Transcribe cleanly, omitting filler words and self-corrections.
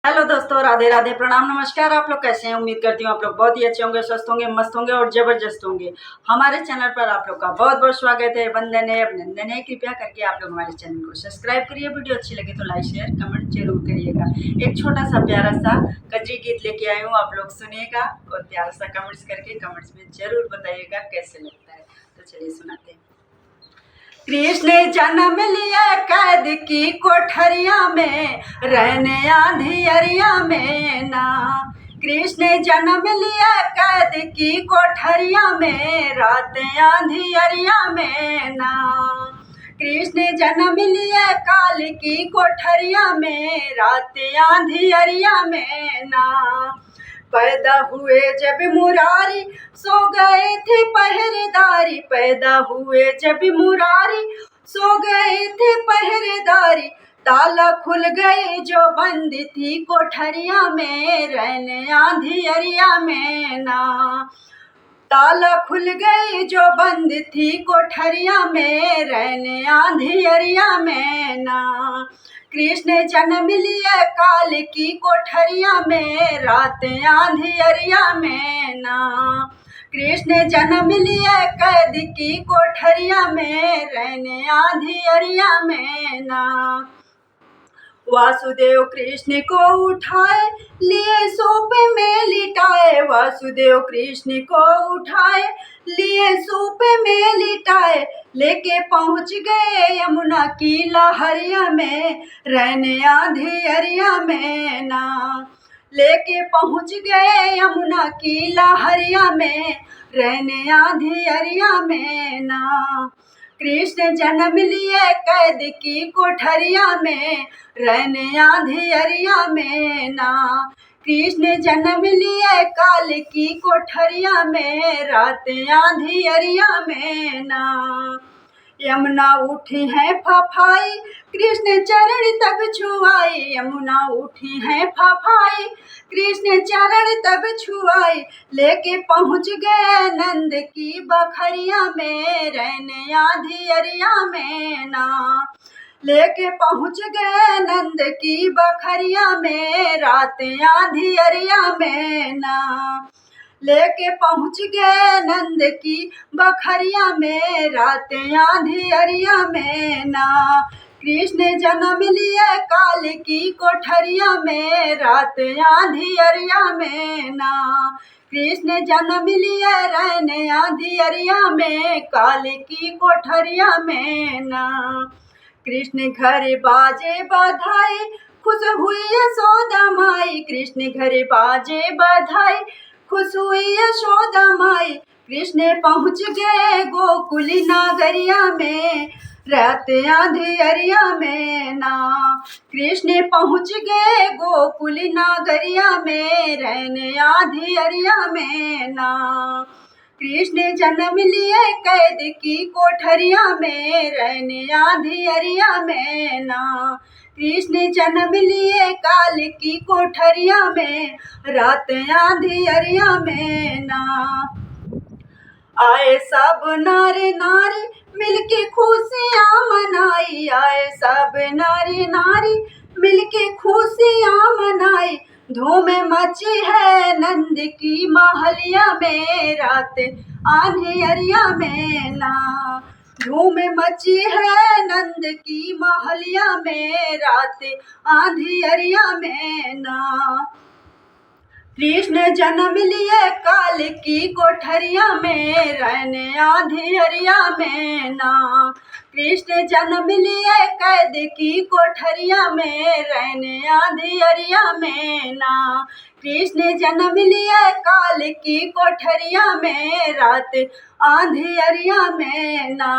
Hello दोस्तों, राधे राधे, प्रणाम, नमस्कार। आप लोग कैसे हैं? उम्मीद करती हूँ आप लोग बहुत ही अच्छे होंगे, स्वस्थ होंगे, मस्त होंगे और जबरदस्त होंगे। हमारे चैनल पर आप लोग का बहुत बहुत स्वागत है, वंदन है, अभिनंदन है। कृपया करके आप लोग हमारे चैनल को सब्सक्राइब करिए। वीडियो अच्छी लगे तो लाइक शेयर कमेंट जरूर करिएगा। एक छोटा सा प्यारा सा कजरी गीत लेके आई हूँ, आप लोग सुनिएगा और प्यारा सा कमेंट्स करके कमेंट्स में जरूर बताइएगा कैसे लगता है। तो चलिए सुनाते हैं। कृष्ण जन्म लिया कैद की कोठरिया में, रहने आंधियरिया में ना। कृष्ण जन्म लिया कैद की कोठरिया में, रात आंधियरिया में ना। कृष्ण जन्म लिया काल की कोठरिया में, रात आंधियरिया में ना। पैदा हुए जब मुरारी, सो गए थे पहरेदारी। पैदा हुए जब मुरारी, सो गए थे पहरेदारी। ताला खुल गए जो बंद थी कोठरिया में, रहने आंधियरिया में ना। ताला खुल गई जो बंद थी कोठरिया में, रहने आंधियरिया में ना। कृष्ण जन्म लिया काल की कोठरिया में, रात आंधियरिया में ना। कृष्ण जन्म लिया कैद की कोठरिया में, रहने आंधियरिया में ना। वासुदेव कृष्ण को उठाए, लिए सूप में लिटाए। वासुदेव कृष्ण को उठाए, लिए सूप में लिटाए। लेके पहुँच गए यमुना की लहरिया में, रहने आंधियरिया में ना। लेके पहुँच गए यमुना की लहरिया में, रहने आंधियरिया में ना। कृष्ण जन्म लिए कैद की कोठरिया में, रहने आंधियरिया में ना। कृष्ण जन्म लिए काल की कोठरिया में, रात आंधियरिया में ना। यमुना उठी है फफाई, कृष्ण चरण तब छुआई। यमुना उठी है फफाई, कृष्ण चरण तब छुआई। लेके पहुँच गए नंद की बखरिया में, रहने आंधियरिया में ना। लेके पहुँच गए नंद की बखरिया में, रात आंधियरिया में ना। लेके पहुँच गए नंद की बखरिया में, रात आंधियरिया में ना। कृष्ण जन्म लिए काल की कोठरिया में, रात आंधियरिया में ना। कृष्ण जन्म लिए रहने आंधियरिया में, काल की कोठरिया में ना। कृष्ण घर बाजे बधाई, खुश हुई यशोदा माई। कृष्ण घर बाजे बधाई, खुश हुई यशोदा माई। कृष्ण पहुँच गए गोकुल नागरिया में, रात आंधियरिया में ना। कृष्ण पहुँच गए गोकुल नागरिया में, रहने आंधियरिया में ना। कृष्ण जन्म लिए कैद की कोठरिया में, रहने आंधियरिया में ना। कृष्ण जन्म लिए काल की कोठरिया में, रात आंधियरिया में ना। आए सब नारी नारी मिलके खुशियाँ मनाई। आए सब नारी नारी मिलके खुशियाँ मनाई। धूम मची है नंद की महलिया में, रात आंधियरिया में ना। धूम मची है नंद की महलिया में, रात आंधियरिया में ना। कृष्ण जन्म लिए काल की कोठरिया में, रहने आंधियरिया में ना। कृष्ण जन्म लिए कैद की कोठरिया में, रहने आंधियरिया में ना। कृष्ण जन्म लिए काल की कोठरिया में, रात आंधियरिया में ना।